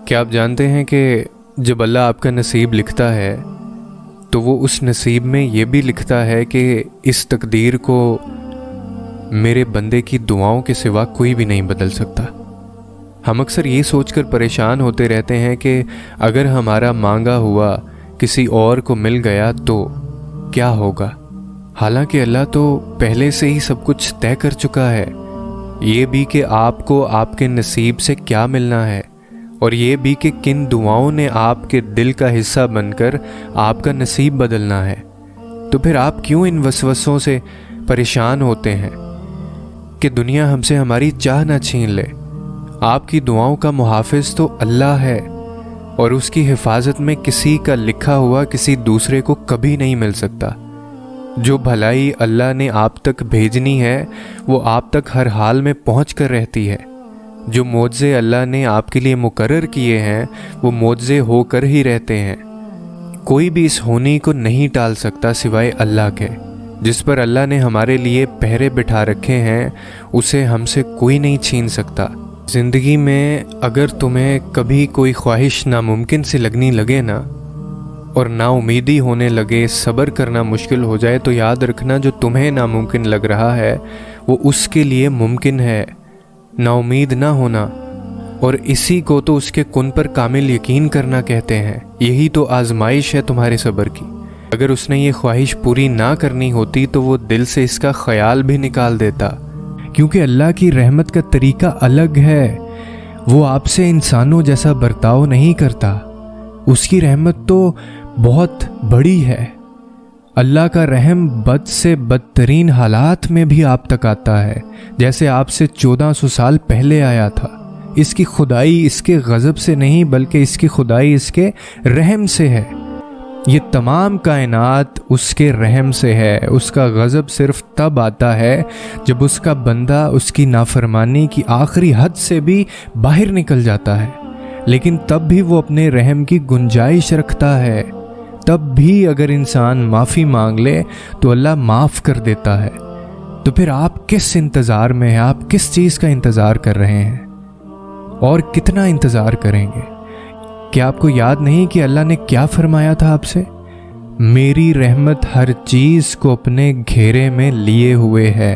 क्या आप जानते हैं कि जब अल्लाह आपका नसीब लिखता है तो वो उस नसीब में ये भी लिखता है कि इस तकदीर को मेरे बंदे की दुआओं के सिवा कोई भी नहीं बदल सकता। हम अक्सर ये सोचकर परेशान होते रहते हैं कि अगर हमारा मांगा हुआ किसी और को मिल गया तो क्या होगा, हालांकि अल्लाह तो पहले से ही सब कुछ तय कर चुका है। ये भी कि आपको आपके नसीब से क्या मिलना है, और ये भी कि किन दुआओं ने आपके दिल का हिस्सा बनकर आपका नसीब बदलना है। तो फिर आप क्यों इन वसवसों से परेशान होते हैं कि दुनिया हमसे हमारी चाह ना छीन ले। आपकी दुआओं का मुहाफिज तो अल्लाह है, और उसकी हिफाजत में किसी का लिखा हुआ किसी दूसरे को कभी नहीं मिल सकता। जो भलाई अल्लाह ने आप तक भेजनी है वो आप तक हर हाल में पहुँच कर रहती है। जो मोज़े अल्लाह ने आपके लिए मुकर्रर किए हैं वो मोज़े होकर ही रहते हैं। कोई भी इस होनी को नहीं टाल सकता सिवाय अल्लाह के। जिस पर अल्लाह ने हमारे लिए पहरे बिठा रखे हैं उसे हमसे कोई नहीं छीन सकता। ज़िंदगी में अगर तुम्हें कभी कोई ख्वाहिश नामुमकिन सी लगने लगे ना, और नाउमीदी होने लगे, सब्र करना मुश्किल हो जाए, तो याद रखना जो तुम्हें नामुमकिन लग रहा है वो उसके लिए मुमकिन है। नाउमीद ना होना, और इसी को तो उसके कुन पर कामिल यकीन करना कहते हैं। यही तो आजमाइश है तुम्हारे सब्र की। अगर उसने ये ख्वाहिश पूरी ना करनी होती तो वो दिल से इसका ख्याल भी निकाल देता, क्योंकि अल्लाह की रहमत का तरीका अलग है। वो आपसे इंसानों जैसा बर्ताव नहीं करता। उसकी रहमत तो बहुत बड़ी है। अल्लाह का रहम बद से बदतरीन हालात में भी आप तक आता है, जैसे आपसे 1400 साल पहले आया था। इसकी खुदाई इसके गज़ब से नहीं बल्कि इसकी खुदाई इसके रहम से है। ये तमाम कायनात उसके रहम से है। उसका गज़ब सिर्फ तब आता है जब उसका बंदा उसकी नाफरमानी की आखिरी हद से भी बाहर निकल जाता है, लेकिन तब भी वो अपने रहम की गुंजाइश रखता है। तब भी अगर इंसान माफ़ी मांग ले तो अल्लाह माफ़ कर देता है। तो फिर आप किस इंतज़ार में हैं? आप किस चीज़ का इंतज़ार कर रहे हैं और कितना इंतज़ार करेंगे? क्या आपको याद नहीं कि अल्लाह ने क्या फरमाया था आपसे? मेरी रहमत हर चीज़ को अपने घेरे में लिए हुए है।